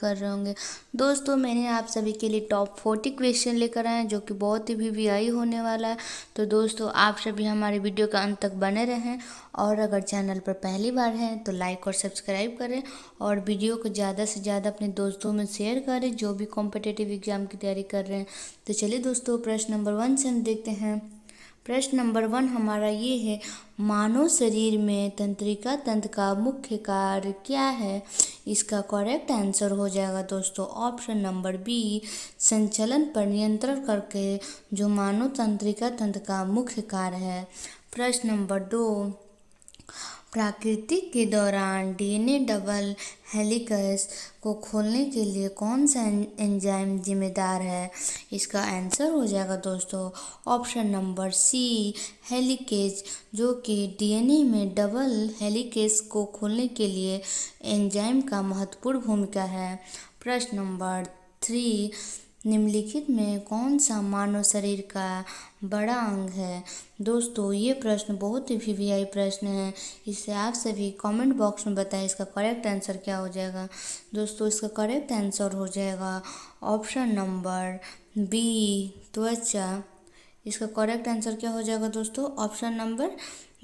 कर रहे होंगे। दोस्तों मैंने आप सभी के लिए टॉप 40 क्वेश्चन लेकर आए हैं जो कि बहुत ही वीवीआई होने वाला है। तो दोस्तों आप सभी हमारे वीडियो का अंत तक बने रहें और अगर चैनल पर पहली बार हैं तो लाइक और सब्सक्राइब करें और वीडियो को ज़्यादा से ज़्यादा अपने दोस्तों में शेयर करें जो भी कॉम्पिटिटिव एग्जाम की तैयारी कर रहे हैं। तो चलिए दोस्तों प्रश्न नंबर 1 से हम देखते हैं। प्रश्न नंबर 1 हमारा ये है, मानव शरीर में तंत्रिका तंत्र का मुख्य कार्य क्या है? इसका करेक्ट आंसर हो जाएगा दोस्तों ऑप्शन नंबर बी, संचलन पर नियंत्रण करके जो मानव तंत्रिका तंत्र का मुख्य कार्य है। प्रश्न नंबर 2, प्रकृति के दौरान डीएनए डबल हेलिक्स को खोलने के लिए कौन सा एंजाइम जिम्मेदार है? इसका आंसर हो जाएगा दोस्तों ऑप्शन नंबर सी, हेलिकेज, जो कि डीएनए में डबल हेलिकेज को खोलने के लिए एंजाइम का महत्वपूर्ण भूमिका है। प्रश्न नंबर 3, निम्नलिखित में कौन सा मानव शरीर का बड़ा अंग है? दोस्तों ये प्रश्न बहुत ही वीवीआई प्रश्न है, इसे आप सभी कमेंट बॉक्स में बताएं इसका करेक्ट आंसर क्या हो जाएगा। दोस्तों इसका करेक्ट आंसर हो जाएगा ऑप्शन नंबर बी, त्वचा। इसका करेक्ट आंसर क्या हो जाएगा दोस्तों ऑप्शन नंबर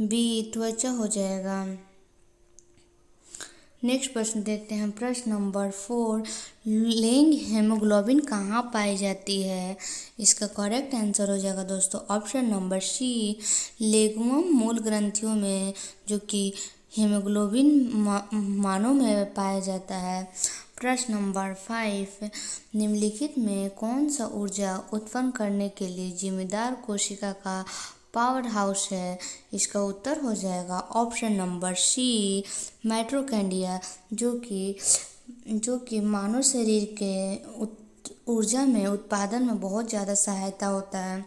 बी, त्वचा हो जाएगा। नेक्स्ट प्रश्न देखते हैं। प्रश्न नंबर 4, लिंग हेमोग्लोबिन कहाँ पाई जाती है? इसका करेक्ट आंसर हो जाएगा दोस्तों ऑप्शन नंबर सी, लेगुम मूल ग्रंथियों में, जो कि हेमोग्लोबिन मानव में पाया जाता है। प्रश्न नंबर 5, निम्नलिखित में कौन सा ऊर्जा उत्पन्न करने के लिए जिम्मेदार कोशिका का पावर हाउस है? इसका उत्तर हो जाएगा ऑप्शन नंबर सी, माइटोकॉन्ड्रिया, जो कि मानव शरीर के ऊर्जा में उत्पादन में बहुत ज़्यादा सहायता होता है।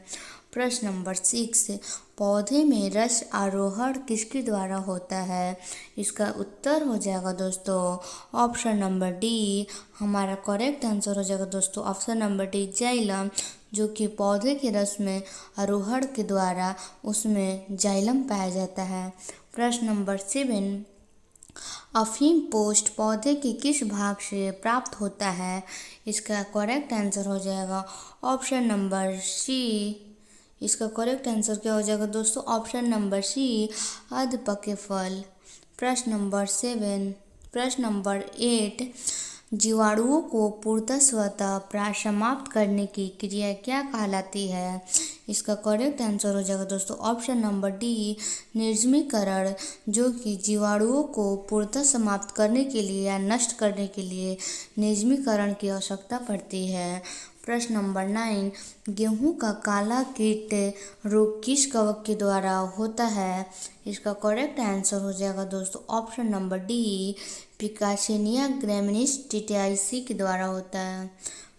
प्रश्न नंबर 6, पौधे में रस आरोहण किसके द्वारा होता है? इसका उत्तर हो जाएगा दोस्तों ऑप्शन नंबर डी, हमारा करेक्ट आंसर हो जाएगा दोस्तों ऑप्शन नंबर डी, जाइलम, जो कि पौधे के रस में आरोहण के द्वारा उसमें जाइलम पाया जाता है। प्रश्न नंबर 7, अफीम पोस्ट पौधे के किस भाग से प्राप्त होता है? इसका करेक्ट आंसर हो जाएगा ऑप्शन नंबर सी। इसका करेक्ट आंसर क्या हो जाएगा दोस्तों ऑप्शन नंबर सी, अर्ध पके फल। प्रश्न नंबर 8, जीवाणुओं को पूर्णतः स्वतः समाप्त करने की क्रिया क्या कहलाती है? इसका करेक्ट आंसर हो जाएगा दोस्तों ऑप्शन नंबर डी, निर्जमीकरण, जो कि जीवाणुओं को पूर्णतः समाप्त करने के लिए या नष्ट करने के लिए निर्जमीकरण की आवश्यकता पड़ती है। प्रश्न नंबर 9, गेहूं का काला कीट रोग किस कवक के द्वारा होता है? इसका करेक्ट आंसर हो जाएगा दोस्तों ऑप्शन नंबर डी, पिकासेनिया ग्रैमिनीस टिटियासी के द्वारा होता है।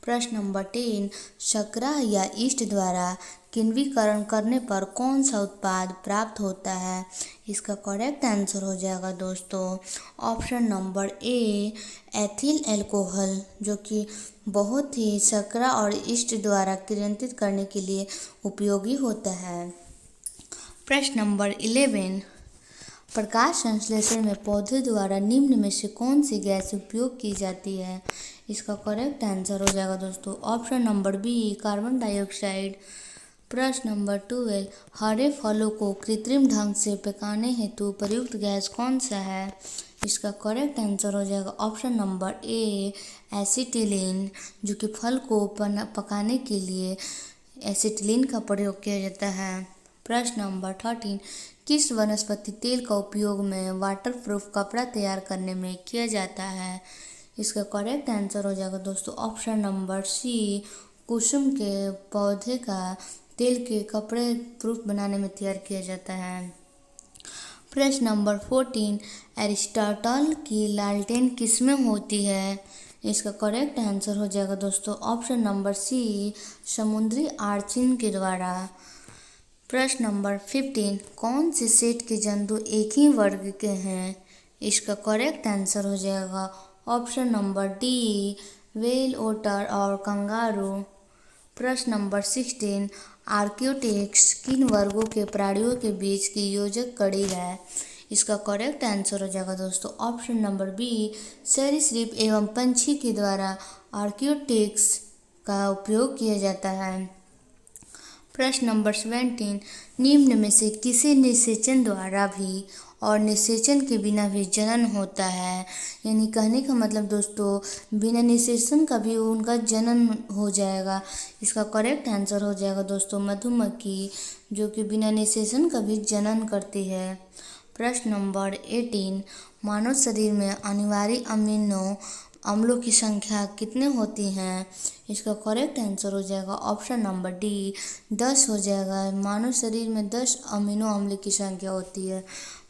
प्रश्न नंबर 10, शर्करा या ईस्ट द्वारा किण्वीकरण करने पर कौन सा उत्पाद प्राप्त होता है? इसका करेक्ट आंसर हो जाएगा दोस्तों option number A, ethyl alcohol, जो कि बहुत ही शर्करा और ईस्ट द्वारा क्रियान्वित करने के लिए उपयोगी होता है। प्रश्न नंबर 11, प्रकाश संश्लेषण में पौधे द्वारा निम्न में से कौन सी गैस उपयोग की जाती है? इसका करेक्ट आंसर हो जाएगा दोस्तों option number B, carbon dioxide. प्रश्न नंबर 12, हरे फलों को कृत्रिम ढंग से पकाने हेतु प्रयुक्त गैस कौन सा है? इसका करेक्ट आंसर हो जाएगा ऑप्शन नंबर ए, एसिटिलीन, जो कि फल को पकाने के लिए एसिटिलीन का प्रयोग किया जाता है। प्रश्न नंबर 13, किस वनस्पति तेल का उपयोग में वाटरप्रूफ कपड़ा तैयार करने में किया जाता है? इसका करेक्ट आंसर हो जाएगा दोस्तों ऑप्शन नंबर सी, कुसुम के पौधे का तेल के कपड़े प्रूफ बनाने में तैयार किया जाता है। प्रश्न नंबर 14, एरिस्टोटल की लालटेन किसमें होती है? इसका करेक्ट आंसर हो जाएगा दोस्तों ऑप्शन नंबर सी, समुद्री आर्चिन के द्वारा। प्रश्न नंबर 15, कौन से सेट के जंतु एक ही वर्ग के हैं? इसका करेक्ट आंसर हो जाएगा ऑप्शन नंबर डी, व्हेल, ओटर और कंगारू। प्रश्न नंबर 16, आर्कियोटेक्स किन वर्गों के प्राणियों के बीच की योजक कड़ी है? इसका करेक्ट आंसर हो जाएगा दोस्तों ऑप्शन नंबर बी, सरीसृप एवं पंछी के द्वारा आर्कियोटिक्स का उपयोग किया जाता है। प्रश्न नंबर 17, निम्न में से किसी निषेचन द्वारा भी और निषेचन के बिना भी जनन होता है। यानी कहने का मतलब दोस्तों बिना निषेचन का भी उनका जनन हो जाएगा। इसका करेक्ट आंसर हो जाएगा दोस्तों मधुमक्खी, जो कि बिना निषेचन का भी जनन करती है। प्रश्न नंबर 18, मानव शरीर में अनिवार्य अमीनो अम्लों की संख्या कितने होती हैं। इसका करेक्ट आंसर हो जाएगा ऑप्शन नंबर डी, 10 हो जाएगा। मानव शरीर में 10 अमीनो अम्ल की संख्या होती है।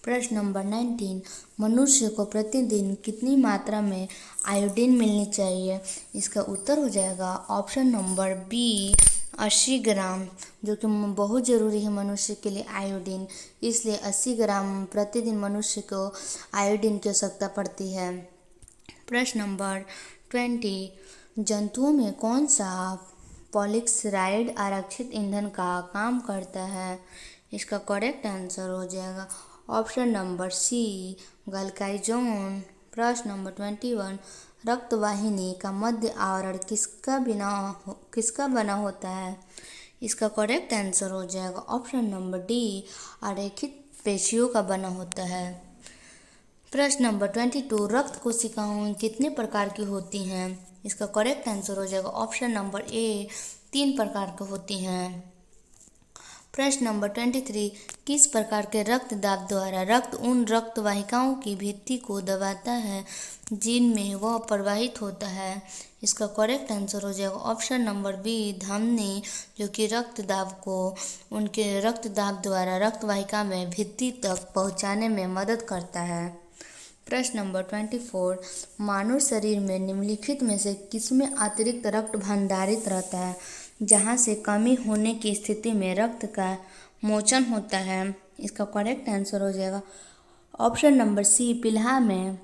प्रश्न नंबर 19, मनुष्य को प्रतिदिन कितनी मात्रा में आयोडीन मिलनी चाहिए। इसका उत्तर हो जाएगा ऑप्शन नंबर बी, 80 ग्राम, जो कि बहुत ज़रूरी है मनुष्य के लिए आयोडीन, इसलिए 80 ग्राम प्रतिदिन मनुष्य को आयोडीन की आवश्यकता पड़ती है। प्रश्न नंबर 20, जंतुओं में कौन सा पॉलीसेकेराइड आरक्षित ईंधन का काम करता है। इसका करेक्ट आंसर हो जाएगा ऑप्शन नंबर सी, ग्लाइकोजोन। प्रश्न नंबर 21, रक्तवाहिनी का मध्य आवरण किसका बना होता है। इसका करेक्ट आंसर हो जाएगा ऑप्शन नंबर डी, आरेखित पेशियों का बना होता है। प्रश्न नंबर 22, रक्त कोशिकाएं कितने प्रकार की होती हैं। इसका करेक्ट आंसर हो जाएगा ऑप्शन नंबर ए, 3 प्रकार की होती हैं। प्रश्न नंबर 23, किस प्रकार के रक्त दाब द्वारा रक्त उन रक्त वाहिकाओं की भित्ति को दबाता है जिनमें वह प्रवाहित होता है। इसका करेक्ट आंसर हो जाएगा ऑप्शन नंबर बी, धमनी, जो कि रक्त दाब को उनके रक्त दाब द्वारा रक्त वाहिका में भित्ति तक पहुंचाने में मदद करता है। प्रश्न नंबर 24, मानव शरीर में निम्नलिखित में से किसमें अतिरिक्त रक्त भंडारित रहता है, जहां से कमी होने की स्थिति में रक्त का मोचन होता है। इसका करेक्ट आंसर हो जाएगा ऑप्शन नंबर सी, पिल्हा में।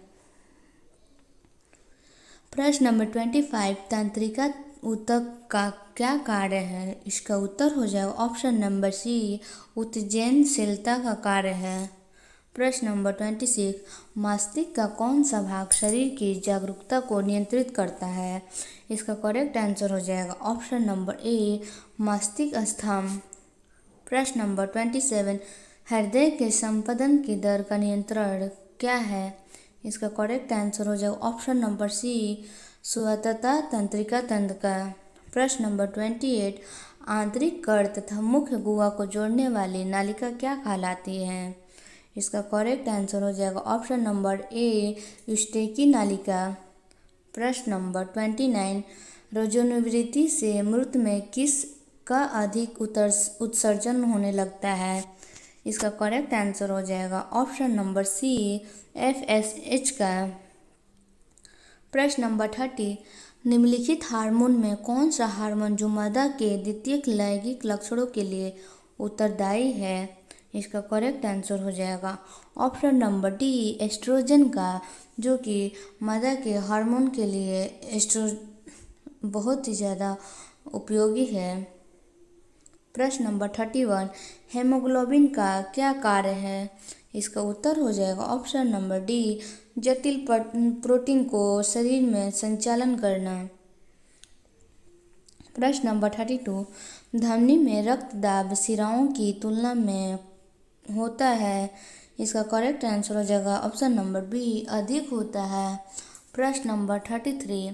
प्रश्न नंबर 25, तंत्रिका ऊतक का क्या कार्य है। इसका उत्तर हो जाएगा ऑप्शन नंबर सी, उत्तेजनशीलता का कार्य है। प्रश्न नंबर 26, मस्तिष्क का कौन सा भाग शरीर की जागरूकता को नियंत्रित करता है। इसका करेक्ट आंसर हो जाएगा ऑप्शन नंबर ए, मस्तिष्क स्तंभ। प्रश्न नंबर 27, हृदय के संपदन की दर का नियंत्रण क्या है। इसका करेक्ट आंसर हो जाएगा ऑप्शन नंबर सी, स्वायत्तता तंत्रिका तंत्र का। प्रश्न नंबर 28, आंतरिक कर्ण तथा मुख्य गुहा को जोड़ने वाली नालिका क्या कहलाती है। इसका करेक्ट आंसर हो जाएगा ऑप्शन नंबर ए, युस्टेकी नालिका। प्रश्न नंबर 29, रजोनिवृत्ति से मृत में किस का अधिक उत्सर्जन होने लगता है। इसका करेक्ट आंसर हो जाएगा ऑप्शन नंबर सी, FSH का। प्रश्न नंबर 30, निम्नलिखित हार्मोन में कौन सा हार्मोन जो मादा के द्वितीयक लैंगिक लक्षणों के लिए उत्तरदायी है। इसका करेक्ट आंसर हो जाएगा ऑप्शन नंबर डी, एस्ट्रोजन का, जो कि मादा के हार्मोन के लिए बहुत ही ज़्यादा उपयोगी है। प्रश्न नंबर 31, हेमोग्लोबिन का क्या कार्य है। इसका उत्तर हो जाएगा ऑप्शन नंबर डी, जटिल प्रोटीन को शरीर में संचालन करना। प्रश्न नंबर 32, धमनी में रक्त दाब शिराओं की तुलना में होता है। इसका करेक्ट आंसर हो जाएगा ऑप्शन नंबर बी, अधिक होता है। प्रश्न नंबर 33,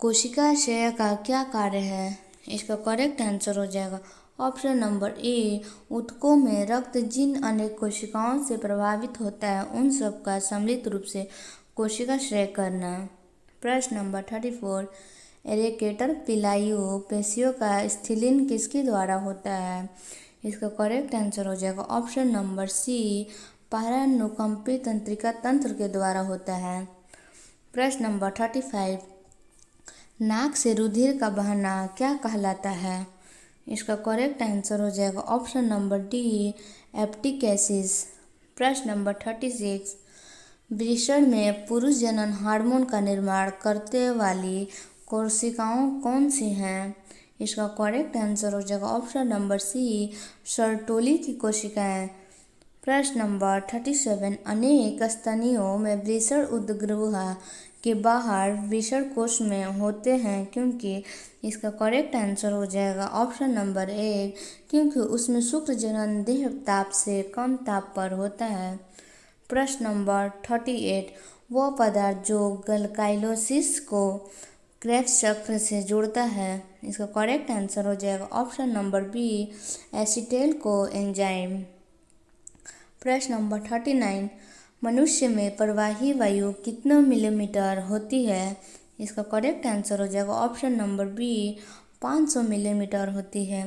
कोशिकाशय का क्या कार्य है। इसका करेक्ट आंसर हो जाएगा ऑप्शन नंबर ए, ऊतकों में रक्त जिन अनेक कोशिकाओं से प्रभावित होता है उन सब का सम्मिलित रूप से कोशिकाश्रय करना। प्रश्न नंबर 34, एरेक्टेटर पिलायु पेशियों का स्थिलीकरण किसके द्वारा होता है। इसका करेक्ट आंसर हो जाएगा ऑप्शन नंबर सी, परानुकंपी तंत्रिका तंत्र के द्वारा होता है। प्रश्न नंबर 35, नाक से रुधिर का बहना क्या कहलाता है। इसका करेक्ट आंसर हो जाएगा ऑप्शन नंबर डी, एप्टिकेसिस। प्रश्न नंबर 36, वृषण में पुरुष जनन हार्मोन का निर्माण करते वाली कोशिकाओं कौन सी हैं। इसका करेक्ट आंसर हो जाएगा ऑप्शन नंबर सी, सर्टोली की कोशिकाएं। प्रश्न नंबर 37, अनेक स्तनियों में वृषण उदगृह के बाहर वृषण कोश में होते हैं क्योंकि इसका करेक्ट आंसर हो जाएगा ऑप्शन नंबर 1, क्योंकि उसमें शुक्र जनन देह ताप से कम ताप पर होता है। प्रश्न नंबर 38, वह पदार्थ जो गलकाइलोसिस को क्रेब्स चक्र से जोड़ता है, इसका करेक्ट आंसर हो जाएगा option number B, acetyl coenzyme. प्रश्न नंबर 39, मनुष्य में प्रवाही वायु कितने मिलीमीटर होती है, इसका करेक्ट आंसर हो जाएगा ऑप्शन नंबर बी, 500 मिलीमीटर होती है।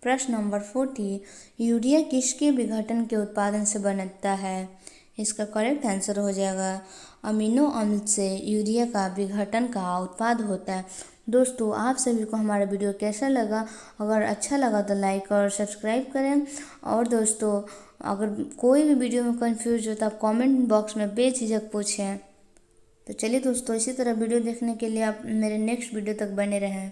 प्रश्न नंबर 40, यूरिया किसके विघटन के उत्पादन से बनता है, इसका करेक्ट आंसर हो जाएगा अमीनो अम्ल से यूरिया का विघटन का उत्पाद होता है। दोस्तों, आप सभी को हमारा वीडियो कैसा लगा? अगर अच्छा लगा तो लाइक और सब्सक्राइब करें। और दोस्तों, अगर कोई भी वीडियो में कंफ्यूज हो तो आप कमेंट बॉक्स में बेझिझक पूछें। तो चलिए दोस्तों, इसी तरह वीडियो देखने के लिए आप मेरे नेक्स्ट वीडियो तक बने रहें।